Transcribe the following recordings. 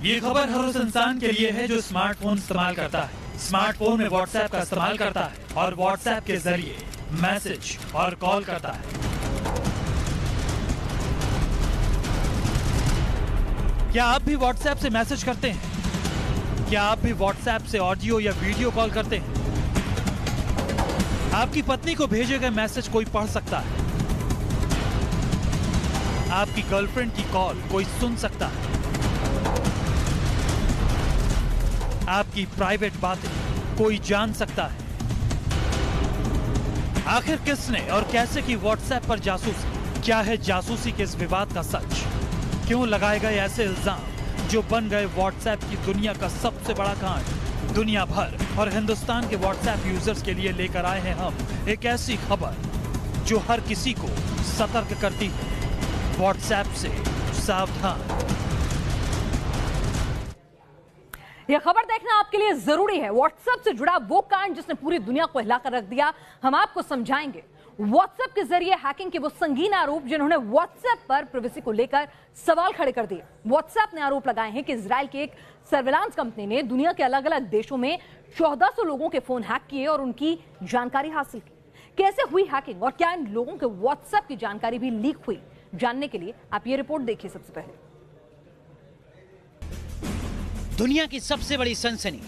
ये खबर हर उस इंसान के लिए है जो स्मार्टफोन इस्तेमाल करता है, स्मार्टफोन में व्हाट्सएप का इस्तेमाल करता है और व्हाट्सएप के जरिए मैसेज और कॉल करता है। क्या आप भी व्हाट्सएप से मैसेज करते हैं? क्या आप भी व्हाट्सएप से ऑडियो या वीडियो कॉल करते हैं? आपकी पत्नी को भेजे गए मैसेज कोई पढ़ सकता है, आपकी गर्लफ्रेंड की कॉल कोई सुन सकता है, आपकी प्राइवेट बातें कोई जान सकता है। आखिर किसने और कैसे की व्हाट्सएप पर जासूसी? क्या है जासूसी के इस विवाद का सच? क्यों लगाए गए ऐसे इल्जाम जो बन गए व्हाट्सएप की दुनिया का सबसे बड़ा कांड? दुनिया भर और हिंदुस्तान के व्हाट्सएप यूजर्स के लिए लेकर आए हैं हम एक ऐसी खबर जो हर किसी को सतर्क करती है। व्हाट्सएप से सावधान। यह खबर देखना आपके लिए जरूरी है। व्हाट्सएप से जुड़ा वो कांड जिसने पूरी दुनिया को हिलाकर रख दिया, हम आपको समझाएंगे। व्हाट्सएप के जरिए हैकिंग के वो संगीन आरोप जिन्होंने व्हाट्सएप पर प्राइवेसी को लेकर सवाल खड़े कर दिए। व्हाट्सएप ने आरोप लगाए हैं कि इजराइल की एक सर्विलांस कंपनी ने दुनिया के अलग अलग देशों में 1400 लोगों के फोन हैक किए और उनकी जानकारी हासिल की। कैसे हुई हैकिंग और क्या इन लोगों के व्हाट्सएप की जानकारी भी लीक हुई, जानने के लिए आप ये रिपोर्ट देखिए। सबसे पहले, दुनिया की सबसे बड़ी सनसनी,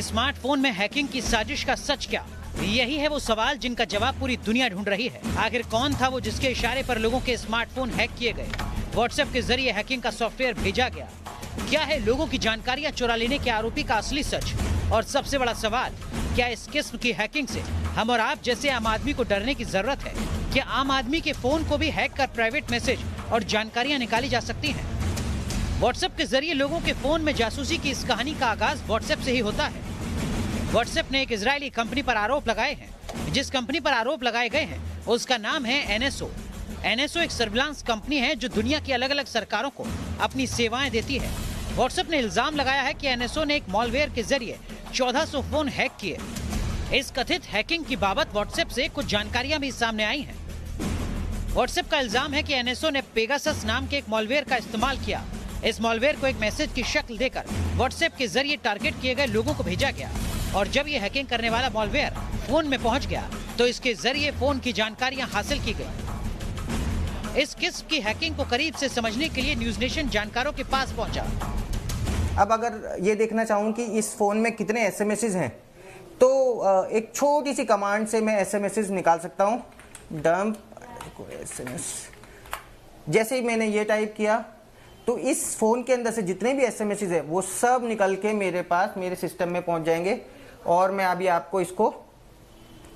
स्मार्टफोन में हैकिंग की साजिश का सच क्या? यही है वो सवाल जिनका जवाब पूरी दुनिया ढूंढ रही है। आखिर कौन था वो जिसके इशारे पर लोगों के स्मार्टफोन हैक किए गए? व्हाट्सएप के जरिए हैकिंग का सॉफ्टवेयर भेजा गया। क्या है लोगों की जानकारियां चुरा लेने के आरोपी का असली सच? और सबसे बड़ा सवाल, क्या इस किस्म की हैकिंग से हम और आप जैसे आम आदमी को डरने की जरूरत है? क्या आम आदमी के फोन को भी हैक कर प्राइवेट मैसेज और जानकारियां निकाली जा सकती हैं? व्हाट्सएप के जरिए लोगों के फोन में जासूसी की इस कहानी का आगाज व्हाट्सएप से ही होता है। व्हाट्सएप ने एक इजरायली कंपनी पर आरोप लगाए हैं। जिस कंपनी पर आरोप लगाए गए हैं उसका नाम है NSO। NSO एक सर्विलांस कंपनी है जो दुनिया की अलग अलग सरकारों को अपनी सेवाएं देती है। व्हाट्सएप ने इल्जाम लगाया है कि NSO ने एक मॉलवेयर के जरिए 1400 फोन हैक किए। इस कथित हैकिंग की बाबत व्हाट्सएप से कुछ जानकारियां भी सामने आई हैं। व्हाट्सएप का इल्जाम है कि NSO ने पेगासस नाम के एक मॉलवेयर का इस्तेमाल किया। इस मॉलवेयर को एक मैसेज की शक्ल देकर व्हाट्सएप के जरिए टारगेट किए गए लोगों को भेजा गया और जब ये हैकिंग करने वाला मॉलवेयर फोन में पहुंच गया तो इसके जरिए फोन की जानकारियां हासिल की गई। इस किस्म की हैकिंग को करीब से समझने के लिए न्यूज नेशन जानकारों के पास पहुंचा। अब अगर ये देखना चाहूँ कि इस फोन में कितने एसएमएसेस हैं तो एक छोटी सी कमांड से मैं एसएमएसेस निकाल सकता हूँ। डंप एसएमएस, जैसे ही मैंने ये टाइप किया तो इस फोन के अंदर से जितने भी एसएमएसेस है वो सब निकल के मेरे पास मेरे सिस्टम में पहुंच जाएंगे। और मैं अभी आपको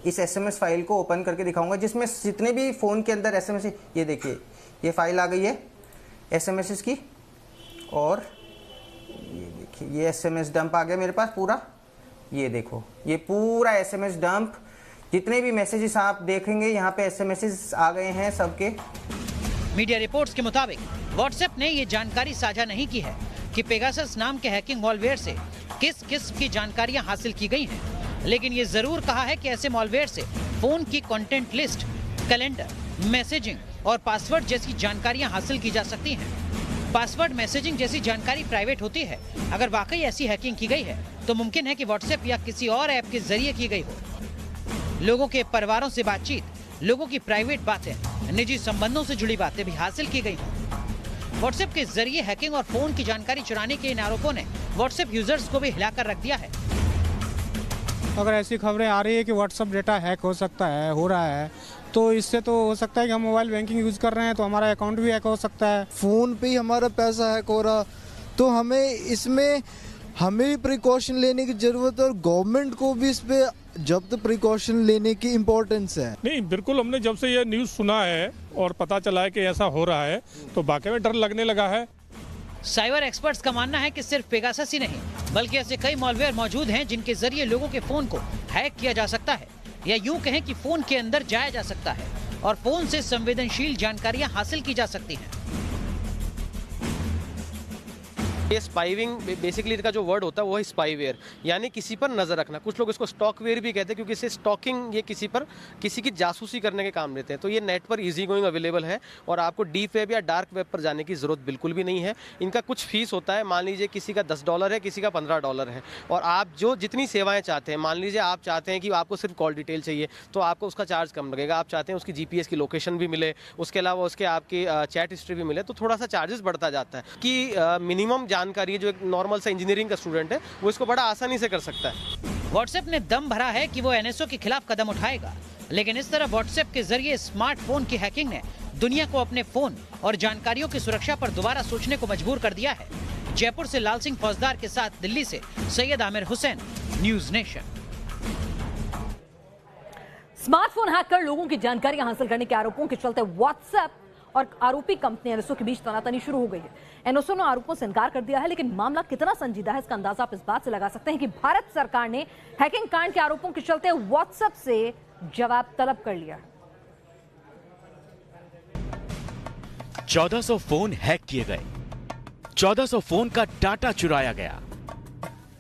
इस एसएमएस फाइल को ओपन करके दिखाऊंगा जिसमें जितने भी फोन के अंदर एसएमएस, ये देखिए ये फाइल आ गई है एसएमएसेस की। और ये देखिए ये एसएमएस डंप आ गया मेरे पास पूरा। ये देखो ये पूरा एसएमएस डंप, जितने भी मैसेजेस आप देखेंगे यहाँ पे एसएमएसेस आ गए हैं सबके। मीडिया रिपोर्ट्स के मुताबिक व्हाट्सएप ने ये जानकारी साझा नहीं की है कि पेगासस नाम के हैकिंग मॉलवेयर से किस किस्म की जानकारियां हासिल की गई हैं, लेकिन ये जरूर कहा है कि ऐसे मॉलवेयर से फोन की कंटेंट लिस्ट, कैलेंडर, मैसेजिंग और पासवर्ड जैसी जानकारियां हासिल की जा सकती हैं। पासवर्ड, मैसेजिंग जैसी जानकारी प्राइवेट होती है। अगर वाकई ऐसी हैकिंग की गई है तो मुमकिन है कि व्हाट्सएप या किसी और ऐप के जरिए की गई हो। लोगों के परिवारों से बातचीत, लोगों की प्राइवेट बातें, निजी संबंधों से जुड़ी बातें भी हासिल की गई हैं। व्हाट्सएप के जरिए हैकिंग और फोन की जानकारी चुराने के इन आरोपों ने व्हाट्सएप यूजर्स को भी हिलाकर रख दिया है। अगर ऐसी खबरें आ रही है कि व्हाट्सएप डेटा हैक हो सकता है, हो रहा है, तो इससे तो हो सकता है कि हम मोबाइल बैंकिंग यूज कर रहे हैं तो हमारा अकाउंट भी हैक हो सकता है। फोन पे ही हमारा पैसा हैक हो रहा, तो हमें भी प्रिकॉशन लेने की जरूरत है और गवर्नमेंट को भी इस पे जब्त प्रिकॉशन लेने की इम्पोर्टेंस है। नहीं, बिल्कुल, हमने जब से ये न्यूज़ सुना है और पता चला है कि ऐसा हो रहा है तो वाकई में डर लगने लगा है। साइबर एक्सपर्ट्स का मानना है कि सिर्फ पेगासस ही नहीं बल्कि ऐसे कई मॉलवेयर मौजूद हैं जिनके जरिए लोगों के फोन को हैक किया जा सकता है, या यूं कहें कि फोन के अंदर जाया जा सकता है और फोन से संवेदनशील जानकारियां हासिल की जा सकती हैं। ये स्पाइविंग बेसिकली का जो वर्ड होता है वो है स्पाईवेयर, यानी किसी पर नजर रखना। कुछ लोग इसको स्टॉकवेयर भी कहते हैं क्योंकि इससे स्टॉकिंग, ये किसी की जासूसी करने के काम लेते हैं। तो ये नेट पर इजी गोइंग अवेलेबल है और आपको डीप वेब या डार्क वेब पर जाने की जरूरत बिल्कुल भी नहीं है। इनका कुछ फीस होता है, मान लीजिए किसी का $10 है, किसी का $15 है, और आप जो जितनी सेवाएं चाहते हैं, मान लीजिए आप चाहते हैं कि आपको सिर्फ कॉल डिटेल चाहिए तो आपको उसका चार्ज कम लगेगा। आप चाहते हैं उसकी जीपीएस की लोकेशन भी मिले, उसके अलावा उसके आपकी चैट हिस्ट्री भी मिले, तो थोड़ा सा चार्जेस बढ़ता जाता है। कि मिनिमम जानकारी जो एक नॉर्मल सा इंजीनियरिंग का स्टूडेंट है वो इसको बड़ा आसानी से कर सकता है। व्हाट्सएप ने दम भरा है कि वो एनएसओ के खिलाफ कदम उठाएगा, लेकिन इस तरह व्हाट्सएप के जरिए स्मार्टफोन की हैकिंग ने दुनिया को अपने फोन और जानकारियों की सुरक्षा पर दोबारा सोचने को मजबूर कर दिया है। जयपुर से लाल सिंह फौजदार के साथ दिल्ली से Syed Aamir Hussain, news nation. Smartphone hack कर लोगों की जानकारियां हासिल करने के आरोपों के चलते व्हाट्सएप और आरोपी कंपनी एनएसओ के बीच तनातनी शुरू हो गई है। एनएसओ ने आरोपों से इनकार कर दिया है, लेकिन मामला कितना संजीदा है इसका अंदाजा आप इस बात से लगा सकते हैं कि भारत सरकार ने हैकिंग कांड के आरोपों के चलते व्हाट्सएप से जवाब तलब कर लिया। 1400 फोन हैक किए गए, 1400 फोन का डाटा चुराया गया,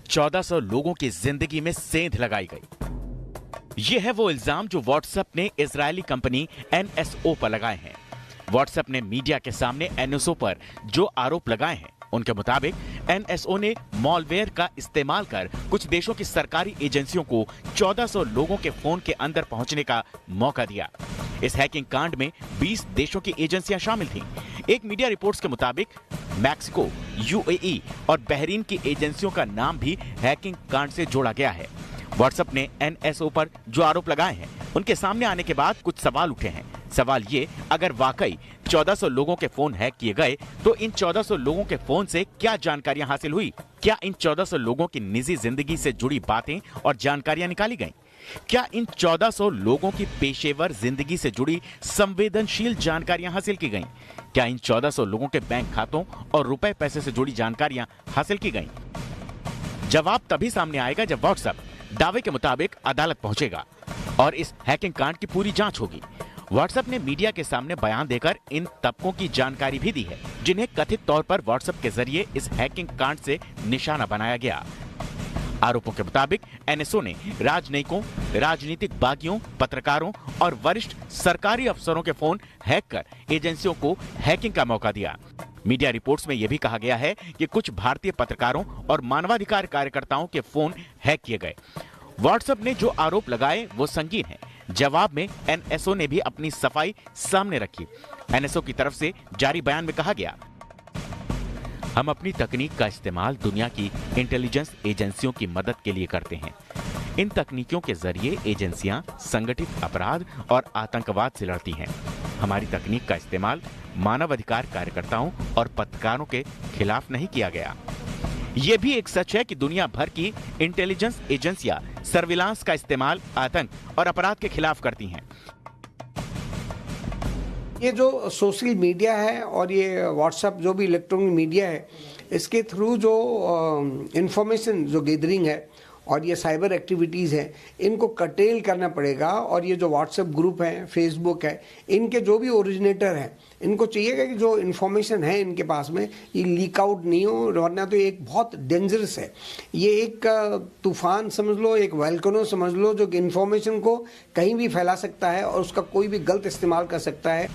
1400 लोगों की जिंदगी में सेंध लगाई गई। यह है वो इल्जाम जो व्हाट्सएप ने इजरायली कंपनी एनएसओ पर लगाए हैं। व्हाट्सएप ने मीडिया के सामने एनएसओ पर जो आरोप लगाए हैं, उनके मुताबिक एनएसओ ने मॉलवेयर का इस्तेमाल कर कुछ देशों की सरकारी एजेंसियों को 1400 लोगों के फोन के अंदर पहुंचने का मौका दिया। इस हैकिंग कांड में 20 देशों की एजेंसियां शामिल थीं। एक मीडिया रिपोर्ट्स के मुताबिक मैक्सिको, यूएई और बहरीन की एजेंसियों का नाम भी हैकिंग कांड से जोड़ा गया है। व्हाट्सएप ने एनएसओ पर जो आरोप लगाए हैं, उनके सामने आने के बाद कुछ सवाल उठे हैं। सवाल ये, अगर वाकई 1400 लोगों के फोन हैक किए गए तो इन 1400 लोगों के फोन से क्या जानकारियां हासिल हुई? क्या इन 1400 लोगों की निजी जिंदगी से जुड़ी बातें और जानकारियां निकाली गईं? क्या इन 1400 लोगों की पेशेवर जिंदगी से जुड़ी संवेदनशील जानकारियां हासिल की गईं? क्या इन 1400 लोगों के बैंक खातों और रुपए पैसे से जुड़ी जानकारियां हासिल की गईं? जवाब तभी सामने आएगा जब व्हाट्सएप दावे के मुताबिक अदालत पहुंचेगा और इस हैकिंग कांड की पूरी जांच होगी। व्हाट्सएप ने मीडिया के सामने बयान देकर इन तबकों की जानकारी भी दी है जिन्हें कथित तौर पर व्हाट्सएप के जरिए इस हैकिंग कांड से निशाना बनाया गया। आरोपों के मुताबिक एनएसओ ने राजनयिकों, राजनीतिक बागियों, पत्रकारों और वरिष्ठ सरकारी अफसरों के फोन हैक कर एजेंसियों को हैकिंग का मौका दिया। मीडिया रिपोर्ट्स में यह भी कहा गया है कि कुछ भारतीय पत्रकारों और मानवाधिकार कार्यकर्ताओं के फोन हैक किए गए। व्हाट्सएप ने जो आरोप लगाए वो संगीन है। जवाब में एनएसओ ने भी अपनी सफाई सामने रखी। एनएसओ की तरफ से जारी बयान में कहा गया, हम अपनी तकनीक का इस्तेमाल दुनिया की इंटेलिजेंस एजेंसियों की मदद के लिए करते हैं। इन तकनीकों के जरिए एजेंसियां संगठित अपराध और आतंकवाद से लड़ती हैं। हमारी तकनीक का इस्तेमाल मानवाधिकार कार्यकर्ताओं और पत्रकारों के खिलाफ नहीं किया गया। यह भी एक सच है कि दुनिया भर की इंटेलिजेंस एजेंसियां सर्विलांस का इस्तेमाल आतंक और अपराध के खिलाफ करती हैं। ये जो सोशल मीडिया है और ये व्हाट्सएप जो भी इलेक्ट्रॉनिक मीडिया है, इसके थ्रू जो इंफॉर्मेशन जो गैदरिंग है और ये साइबर एक्टिविटीज़ हैं, इनको कटेल करना पड़ेगा। और ये जो व्हाट्सएप ग्रुप है, फेसबुक है, इनके जो भी ओरिजिनेटर हैं, इनको चाहिएगा कि जो इन्फॉर्मेशन है इनके पास में ये लीक आउट नहीं हो, वरना तो एक बहुत डेंजरस है। ये एक तूफान समझ लो, एक वोल्केनो समझ लो, जो कि इन्फॉर्मेशन को कहीं भी फैला सकता है और उसका कोई भी गलत इस्तेमाल कर सकता है।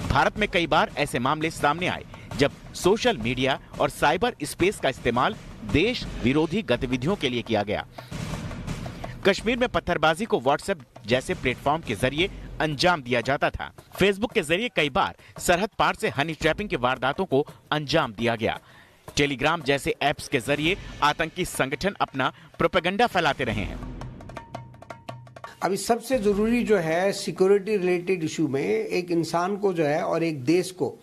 भारत में कई बार ऐसे मामले सामने आए जब सोशल मीडिया और साइबर स्पेस का इस्तेमाल देश विरोधी गतिविधियों के लिए किया गया। कश्मीर में पत्थरबाजी को व्हाट्सएप जैसे प्लेटफॉर्म के जरिए अंजाम दिया जाता था। फेसबुक के जरिए कई बार सरहद पार से हनी ट्रैपिंग की वारदातों को अंजाम दिया गया। टेलीग्राम जैसे ऐप्स के जरिए आतंकी संगठन अपना प्रोपेगेंडा फैलाते रहे हैं। अभी सबसे ज़रूरी जो है सिक्योरिटी रिलेटेड इशू में एक इंसान को जो है और एक देश को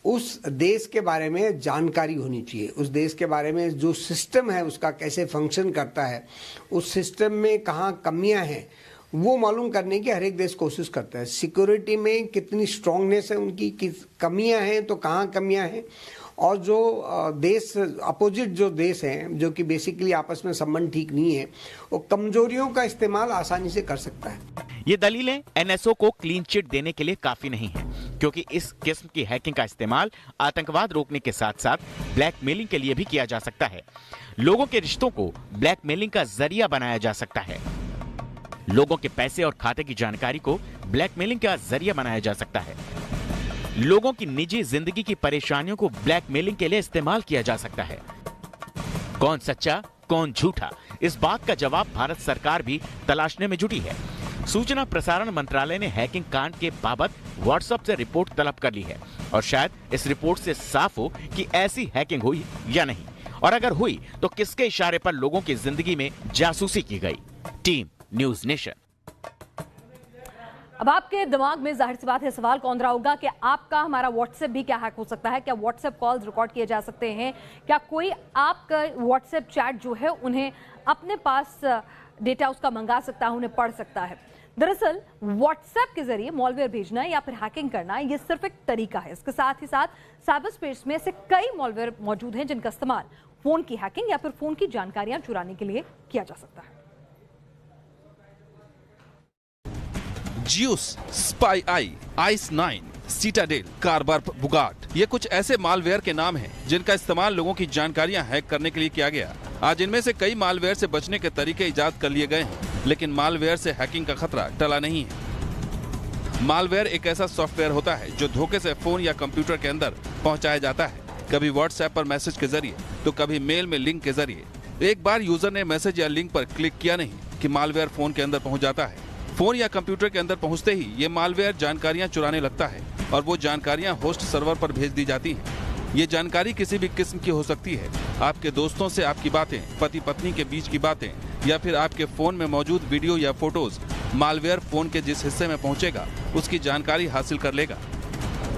उस देश के बारे में जानकारी होनी चाहिए। उस देश के बारे में जो सिस्टम है उसका कैसे फंक्शन करता है, उस सिस्टम में कहाँ कमियां हैं, वो मालूम करने की हर एक देश कोशिश करता है। सिक्योरिटी में कितनी स्ट्रांगनेस है उनकी, किस कमियां हैं तो कहाँ कमियां हैं, और जो देश अपोजिट जो देश हैं जो कि बेसिकली आपस में संबंध ठीक नहीं है, वो कमजोरियों का इस्तेमाल आसानी से कर सकता है। ये दलीलें एनएसओ को क्लीन चिट देने के लिए काफी नहीं है। क्योंकि इस किस्म की हैकिंग का इस्तेमाल आतंकवाद रोकने के साथ साथ ब्लैकमेलिंग के लिए भी किया जा सकता है। लोगों के रिश्तों को ब्लैकमेलिंग का जरिया बनाया जा सकता है। लोगों के पैसे और खाते की जानकारी को ब्लैकमेलिंग का जरिया बनाया जा सकता है। लोगों की निजी जिंदगी की परेशानियों को ब्लैकमेलिंग के लिए इस्तेमाल किया जा सकता है। कौन सच्चा कौन झूठा, इस बात का जवाब भारत सरकार भी तलाशने में जुटी है। सूचना प्रसारण मंत्रालय ने हैकिंग कांड के बाबत व्हाट्सएप से रिपोर्ट तलब कर ली है और शायद इस रिपोर्ट से साफ हो कि ऐसी हैकिंग हुई या नहीं, और अगर हुई तो किसके इशारे पर लोगों की जिंदगी में जासूसी की गई। Team news nation. अब आपके दिमाग में जाहिर सी बात है सवाल कौन रहा होगा कि आपका हमारा व्हाट्सएप भी क्या हैक हो सकता है? क्या व्हाट्सएप कॉल्स रिकॉर्ड किए जा सकते हैं? क्या कोई आपका व्हाट्सएप चैट जो है उन्हें अपने पास डेटा उसका मंगा सकता है, उन्हें पढ़ सकता है? दरअसल व्हाट्सएप के जरिए मॉलवेयर भेजना या फिर हैकिंग करना ये सिर्फ एक तरीका है। इसके साथ ही साथ साइबर स्पेस में ऐसे कई मॉलवेयर मौजूद हैं जिनका इस्तेमाल फोन की हैकिंग या फिर फोन की जानकारियां चुराने के लिए किया जा सकता है। ज्यूस, स्पाई आई, आइस 9, सीटाडेल, कार्बर्प, बुगाट, ये कुछ ऐसे मालवेयर के नाम हैं जिनका इस्तेमाल लोगों की जानकारियां हैक करने के लिए किया गया। आज इनमें से कई मालवेयर से बचने के तरीके इजाद कर लिए गए हैं, लेकिन मालवेयर से हैकिंग का खतरा टला नहीं है। मालवेयर एक ऐसा सॉफ्टवेयर होता है जो धोखे से फोन या कंप्यूटर के अंदर पहुंचाया जाता है, कभी व्हाट्सएप पर मैसेज के जरिए तो कभी मेल में लिंक के जरिए। एक बार यूजर ने मैसेज या लिंक पर क्लिक किया नहीं कि मालवेयर फोन के अंदर पहुंच जाता है। फोन या कंप्यूटर के अंदर पहुंचते ही ये मालवेयर जानकारियां चुराने लगता है और वो जानकारियां होस्ट सर्वर पर भेज दी जाती हैं। ये जानकारी किसी भी किस्म की हो सकती है, आपके दोस्तों से आपकी बातें, पति पत्नी के बीच की बातें, या फिर आपके फोन में मौजूद वीडियो या फोटोज। मालवेयर फोन के जिस हिस्से में पहुंचेगा उसकी जानकारी हासिल कर लेगा।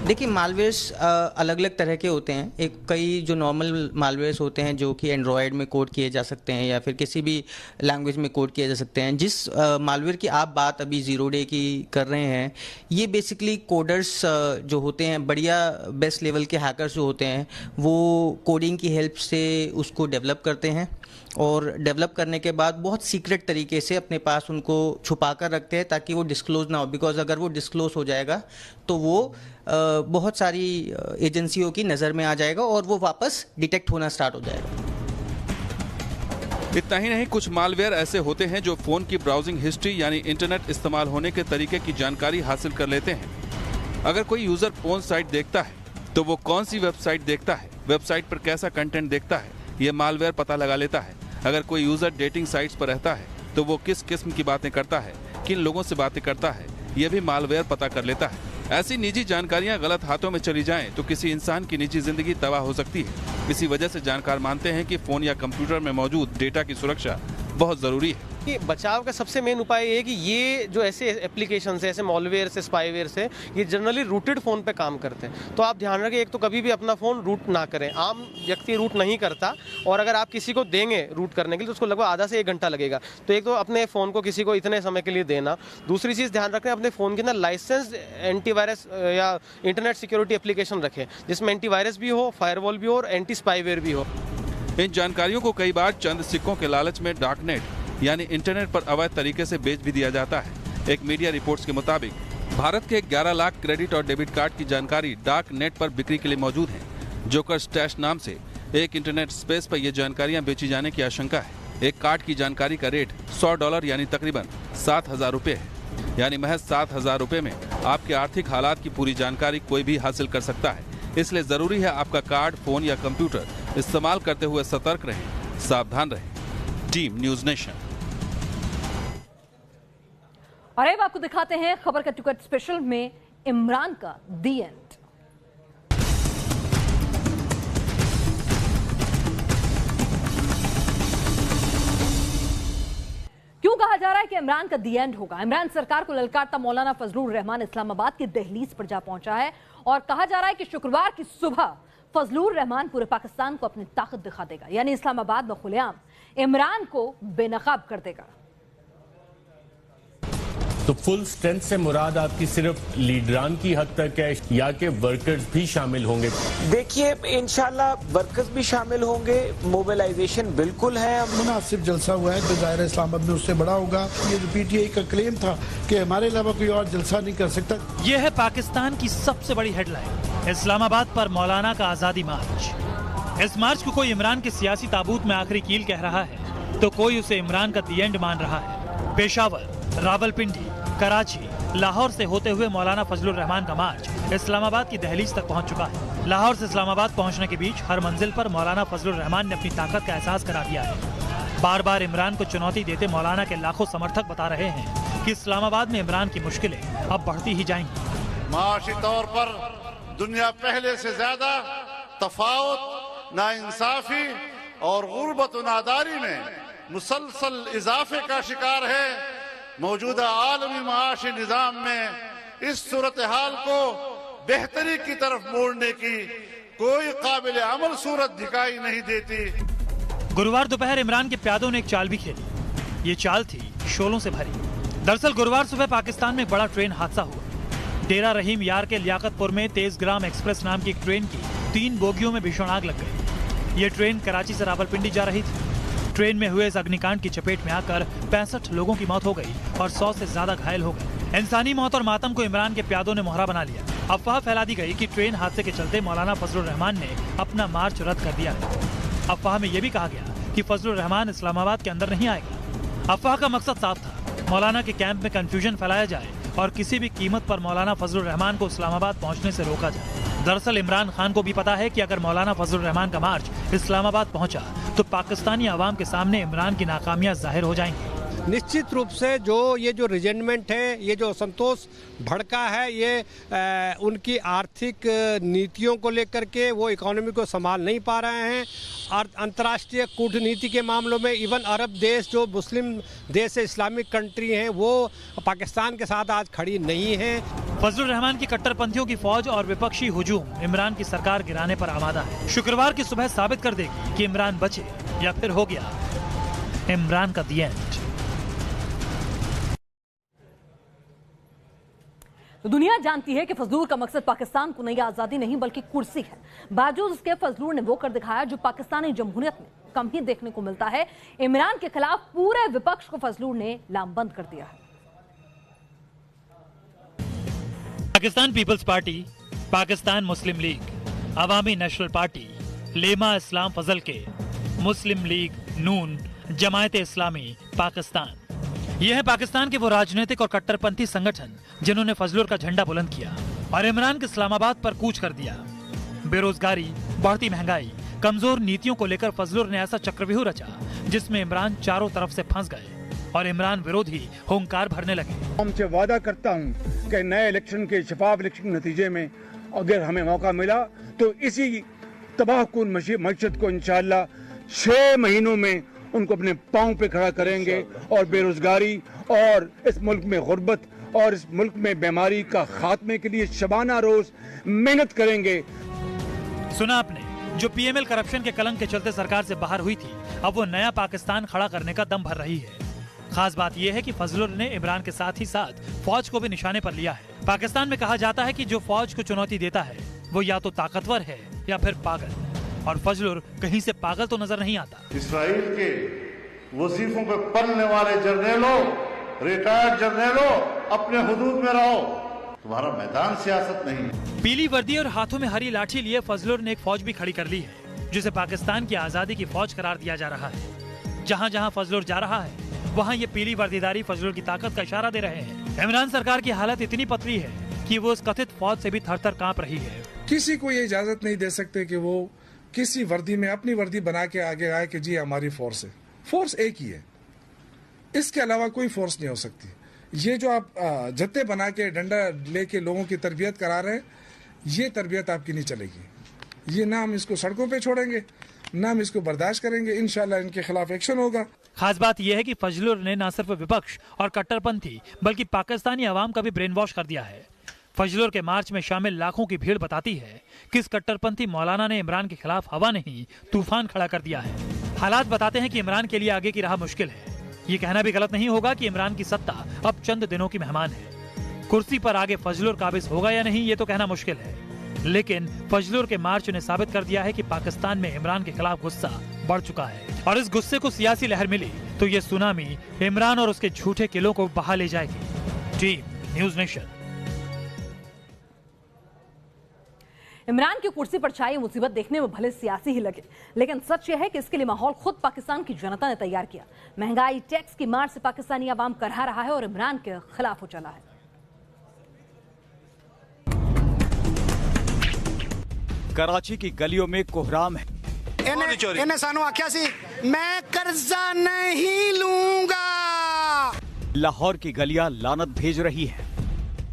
देखिए, मालवेयर्स अलग अलग तरह के होते हैं। एक कई जो नॉर्मल मालवेयर्स होते हैं जो कि एंड्रॉयड में कोड किए जा सकते हैं या फिर किसी भी लैंग्वेज में कोड किए जा सकते हैं। जिस मालवेयर की आप बात अभी 0 डे की कर रहे हैं, ये बेसिकली कोडर्स जो होते हैं, बढ़िया बेस्ट लेवल के हैकर्स जो होते हैं, वो कोडिंग की हेल्प से उसको डेवलप करते हैं और डेवलप करने के बाद बहुत सीक्रेट तरीके से अपने पास उनको छुपा कर रखते हैं ताकि वो डिस्क्लोज ना हो। बिकॉज अगर वो डिस्क्लोज हो जाएगा तो वो बहुत सारी एजेंसियों की नज़र में आ जाएगा और वो वापस डिटेक्ट होना स्टार्ट हो जाएगा। इतना ही नहीं, कुछ मालवेयर ऐसे होते हैं जो फोन की ब्राउजिंग हिस्ट्री यानी इंटरनेट इस्तेमाल होने के तरीके की जानकारी हासिल कर लेते हैं। अगर कोई यूजर पोर्न साइट देखता है तो वो कौन सी वेबसाइट देखता है, वेबसाइट पर कैसा कंटेंट देखता है, ये मालवेयर पता लगा लेता है। अगर कोई यूजर डेटिंग साइट्स पर रहता है तो वो किस किस्म की बातें करता है, किन लोगों से बातें करता है, ये भी मालवेयर पता कर लेता है। ऐसी निजी जानकारियां गलत हाथों में चली जाएं तो किसी इंसान की निजी जिंदगी तबाह हो सकती है। इसी वजह से जानकार मानते हैं कि फोन या कंप्यूटर में मौजूद डेटा की सुरक्षा बहुत जरूरी है। कि बचाव का सबसे मेन उपाय ये है कि ये जो ऐसे एप्लीकेशन है, ऐसे मॉलवेयर से, स्पाईवेयर से, ये जनरली रूटेड फ़ोन पे काम करते हैं। तो आप ध्यान रखें, एक तो कभी भी अपना फ़ोन रूट ना करें। आम व्यक्ति रूट नहीं करता, और अगर आप किसी को देंगे रूट करने के लिए तो उसको लगभग आधा से 1 घंटा लगेगा। तो एक तो अपने फ़ोन को किसी को इतने समय के लिए देना। दूसरी चीज़ ध्यान रखें, अपने फ़ोन के अंदर लाइसेंस एंटीवायरस या इंटरनेट सिक्योरिटी एप्लीकेशन रखें जिसमें एंटीवायरस भी हो, फायरवॉल भी हो और एंटी स्पाईवेयर भी हो। इन जानकारियों को कई बार चंद सिक्कों के लालच में डार्कनेट यानी इंटरनेट पर अवैध तरीके से बेच भी दिया जाता है। एक मीडिया रिपोर्ट्स के मुताबिक भारत के 11 लाख क्रेडिट और डेबिट कार्ड की जानकारी डार्क नेट पर बिक्री के लिए मौजूद है। जोकर स्टैश नाम से एक इंटरनेट स्पेस पर यह जानकारियां बेची जाने की आशंका है। एक कार्ड की जानकारी का रेट $100 यानी तकरीबन 7,000 रुपए है। यानी महज 7,000 रुपए में आपके आर्थिक हालात की पूरी जानकारी कोई भी हासिल कर सकता है। इसलिए जरूरी है आपका कार्ड, फोन या कंप्यूटर इस्तेमाल करते हुए सतर्क रहें, सावधान रहें। Team news nation. और अब आपको दिखाते हैं खबर का टुकड़ स्पेशल में इमरान का दी एंड। क्यों कहा जा रहा है कि इमरान का दी एंड होगा? इमरान सरकार को ललकारता मौलाना फजलुर रहमान इस्लामाबाद की दहलीज पर जा पहुंचा है और कहा जा रहा है कि शुक्रवार की सुबह फजलुर रहमान पूरे पाकिस्तान को अपनी ताकत दिखा देगा, यानी इस्लामाबाद में खुलेआम इमरान को बेनकाब कर देगा। तो फुल स्ट्रेंथ से मुराद आपकी सिर्फ लीडरान की हद तक है या कि वर्कर्स भी शामिल होंगे? देखिए, इंशाल्लाह वर्कर्स भी शामिल होंगे, मोबिलाइजेशन बिल्कुल है। मुनासिब जलसा हुआ है तो ज़ाहिर इस्लामाबाद में उससे बड़ा होगा। ये जो पीटीआई का क्लेम था कि हमारे अलावा कोई और जलसा नहीं कर सकता। ये है पाकिस्तान की सबसे बड़ी हेडलाइन, इस्लामाबाद पर मौलाना का आजादी मार्च। इस मार्च को कोई इमरान के सियासी ताबूत में आखिरी कील कह रहा है तो कोई उसे इमरान का दी एंड मान रहा है। पेशावर, रावलपिंडी, कराची, लाहौर से होते हुए मौलाना फजलुर रहमान का मार्च इस्लामाबाद की दहलीज तक पहुंच चुका है। लाहौर से इस्लामाबाद पहुंचने के बीच हर मंजिल पर मौलाना फजलुर रहमान ने अपनी ताकत का एहसास करा दिया है। बार बार इमरान को चुनौती देते मौलाना के लाखों समर्थक बता रहे हैं कि इस्लामाबाद में इमरान की मुश्किलें अब बढ़ती ही जाएंगी। माशी तौर पर दुनिया पहले से ज्यादा तफावत, नाइंसाफी और गुर्बत व नादारी में मुसलसल इजाफे का शिकार है। मौजूदा आलमी माशी निजाम में इस सूरत हाल को बेहतरी की तरफ मोड़ने की कोई काबिल अमल सूरत दिखाई नहीं देती। गुरुवार दोपहर इमरान के प्यादों ने एक चाल भी खेली। ये चाल थी शोलों से भरी। दरअसल गुरुवार सुबह पाकिस्तान में एक बड़ा ट्रेन हादसा हुआ। डेरा रहीम यार के लियाकतपुर में तेजग्राम एक्सप्रेस नाम की एक ट्रेन की 3 बोगियों में भीषण आग लग गई। ये ट्रेन कराची से रावलपिंडी जा रही थी। ट्रेन में हुए इस अग्निकांड की चपेट में आकर 65 लोगों की मौत हो गई और 100 से ज्यादा घायल हो गए। इंसानी मौत और मातम को इमरान के प्यादों ने मोहरा बना लिया। अफवाह फैला दी गई कि ट्रेन हादसे के चलते मौलाना फजलुर रहमान ने अपना मार्च रद्द कर दिया है। अफवाह में यह भी कहा गया कि फजलुर रहमान इस्लामाबाद के अंदर नहीं आएगा। अफवाह का मकसद साफ था, मौलाना के कैंप में कंफ्यूजन फैलाया जाए और किसी भी कीमत पर मौलाना फजलुर रहमान को इस्लामाबाद पहुंचने से रोका जाए। दरअसल इमरान खान को भी पता है कि अगर मौलाना फजलुर रहमान का मार्च इस्लामाबाद पहुंचा तो पाकिस्तानी आवाम के सामने इमरान की नाकामियां जाहिर हो जाएंगी। निश्चित रूप से ये जो रिजेंटमेंट है, ये जो असंतोष भड़का है, ये उनकी आर्थिक नीतियों को लेकर के वो इकोनॉमी को संभाल नहीं पा रहे हैं। और अंतर्राष्ट्रीय कूटनीति के मामलों में इवन अरब देश जो मुस्लिम देश है, इस्लामिक कंट्री हैं, वो पाकिस्तान के साथ आज खड़ी नहीं है। फजलुर रहमान की कट्टरपंथियों की फौज और विपक्षी हुजूम इमरान की सरकार गिराने पर आमादा है। शुक्रवार की सुबह साबित कर देगी कि इमरान बचे या फिर हो गया इमरान का दी एंड। तो दुनिया जानती है कि फजलूर का मकसद पाकिस्तान को नई आजादी नहीं बल्कि कुर्सी है। बावजूद उसके फजलूर ने वो कर दिखाया जो पाकिस्तानी जमहूरियत में कम ही देखने को मिलता है। इमरान के खिलाफ पूरे विपक्ष को फजलूर ने लामबंद कर दिया है। पाकिस्तान पीपल्स पार्टी, पाकिस्तान मुस्लिम लीग, अवामी नेशनल पार्टी, लेमा इस्लाम फजल के, मुस्लिम लीग नून, जमायत इस्लामी पाकिस्तान, ये है पाकिस्तान के वो राजनीतिक और कट्टरपंथी संगठन जिन्होंने फजलुर का झंडा बुलंद किया और इमरान के इस्लामाबाद पर कूच कर दिया। बेरोजगारी, बढ़ती महंगाई, कमजोर नीतियों को लेकर फजलुर ने ऐसा चक्रव्यूह रचा जिसमें इमरान चारों तरफ से फंस गए और इमरान विरोधी हुंकार भरने लगे। हमसे वादा करता हूं कि नए इलेक्शन के शफाफ इलेक्शन के नतीजे में अगर हमें मौका मिला तो इसी तबाहकुन मकसद को इंशाअल्लाह 6 महीनों में उनको अपने पांव पे खड़ा करेंगे और बेरोजगारी और इस मुल्क में गुर्बत और इस मुल्क में बीमारी का खात्मे के लिए शबाना रोज मेहनत करेंगे। सुना आपने, जो पीएमएल करप्शन के कलंक के चलते सरकार से बाहर हुई थी, अब वो नया पाकिस्तान खड़ा करने का दम भर रही है। खास बात यह है कि फजलुर ने इमरान के साथ ही साथ फौज को भी निशाने पर लिया है। पाकिस्तान में कहा जाता है कि जो फौज को चुनौती देता है वो या तो ताकतवर है या फिर पागल, और फजलुर कहीं से पागल तो नजर नहीं आता। इसराइल के वजीफों पे पलने वाले जर्नेलों, रिटायर्ड जर्नेलों, अपने हुदूद में रहो, तुम्हारा मैदान सियासत नहीं। पीली वर्दी और हाथों में हरी लाठी लिए फजलुर ने एक फौज भी खड़ी कर ली है जिसे पाकिस्तान की आजादी की फौज करार दिया जा रहा है। जहाँ जहाँ फजलुर जा रहा है वहाँ ये पीली वर्दीदारी फजलुर की ताकत का इशारा दे रहे हैं। इमरान सरकार की हालत इतनी पतली है कि वो उस कथित फौज से भी थर-थर कांप रही है। किसी को ये इजाजत नहीं दे सकते कि वो किसी वर्दी में अपनी वर्दी बना के आगे आए कि जी हमारी फोर्स है। फोर्स एक ही है, इसके अलावा कोई फोर्स नहीं हो सकती। ये जो आप जत्ते बना के डंडा लेके लोगों की तरबियत करा रहे हैं, ये तरबियत आपकी नहीं चलेगी। ये ना हम इसको सड़कों पे छोड़ेंगे, ना हम इसको बर्दाश्त करेंगे। इंशाल्लाह इनके खिलाफ एक्शन होगा। खास बात यह है कि फजलुर ने न सिर्फ विपक्ष और कट्टरपंथी बल्कि पाकिस्तानी अवाम का भी ब्रेन वॉश कर दिया है। फजलुर के मार्च में शामिल लाखों की भीड़ बताती है कि इस कट्टरपंथी मौलाना ने इमरान के खिलाफ हवा नहीं तूफान खड़ा कर दिया है। हालात बताते हैं कि इमरान के लिए आगे की राह मुश्किल है। ये कहना भी गलत नहीं होगा कि इमरान की सत्ता अब चंद दिनों की मेहमान है। कुर्सी पर आगे फजलुर काबिज होगा या नहीं, ये तो कहना मुश्किल है, लेकिन फजलुर के मार्च ने साबित कर दिया है कि पाकिस्तान में इमरान के खिलाफ गुस्सा बढ़ चुका है और इस गुस्से को सियासी लहर मिली तो ये सुनामी इमरान और उसके झूठे किलों को बहा ले जाएगी। Team news nation. इमरान की कुर्सी पर छाई मुसीबत देखने में भले सियासी ही लगे, लेकिन सच यह है कि इसके लिए माहौल खुद पाकिस्तान की जनता ने तैयार किया। महंगाई, टैक्स की मार से पाकिस्तानी आवाम करहा रहा है और इमरान के खिलाफ हो चला है। कराची की गलियों में कोहराम है। इन्हें सानू आख्या सी मैं कर्जा नहीं लूंगा। लाहौर की गलियां लानत भेज रही है।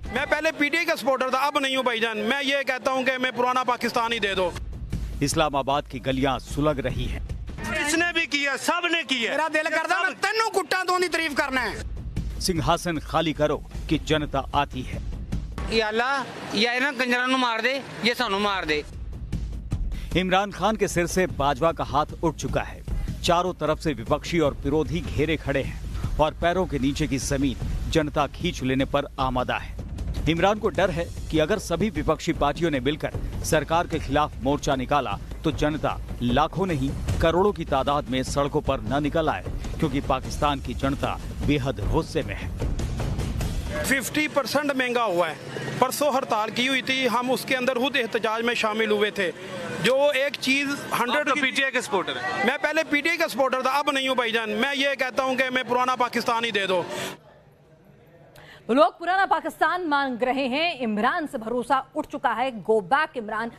मैं पहले पीटीआई का सपोर्टर था, अब नहीं हूं भाईजान। मैं ये कहता हूं कि मैं पुराना पाकिस्तान ही दे दो। इस्लामाबाद की गलियां सुलग रही हैं। इसने भी किया, सब ने किया। मेरा दिल करता मैं तेनों कुट्टा तो नहीं तारीफ करना है। सिंहासन खाली करो कि जनता आती है। या अल्लाह या इन्हें कंजरां नूं मार दे, ये सानू मार दे। इमरान खान के सिर से बाजवा का हाथ उठ चुका है। चारों तरफ से विपक्षी और विरोधी घेरे खड़े हैं और पैरों के नीचे की जमीन जनता खींच लेने पर आमादा है। इमरान को डर है कि अगर सभी विपक्षी पार्टियों ने मिलकर सरकार के खिलाफ मोर्चा निकाला तो जनता लाखों नहीं करोड़ों की तादाद में सड़कों पर न निकल आए, क्योंकि पाकिस्तान की जनता बेहद गुस्से में है। 50% महंगा हुआ है। परसों हड़ताल की हुई थी, हम उसके अंदर खुद एहतजाज में शामिल हुए थे। जो एक चीज 100 पीटीआई के सपोर्टर है। मैं पहले पीटीआई का सपोर्टर था, अब नहीं हूं भाईजान। मैं ये कहता हूं कि मैं पुराना पाकिस्तान ही दे दो। लोग पुराना पाकिस्तान मांग रहे हैं। इमरान से भरोसा उठ चुका है। Go back Imran.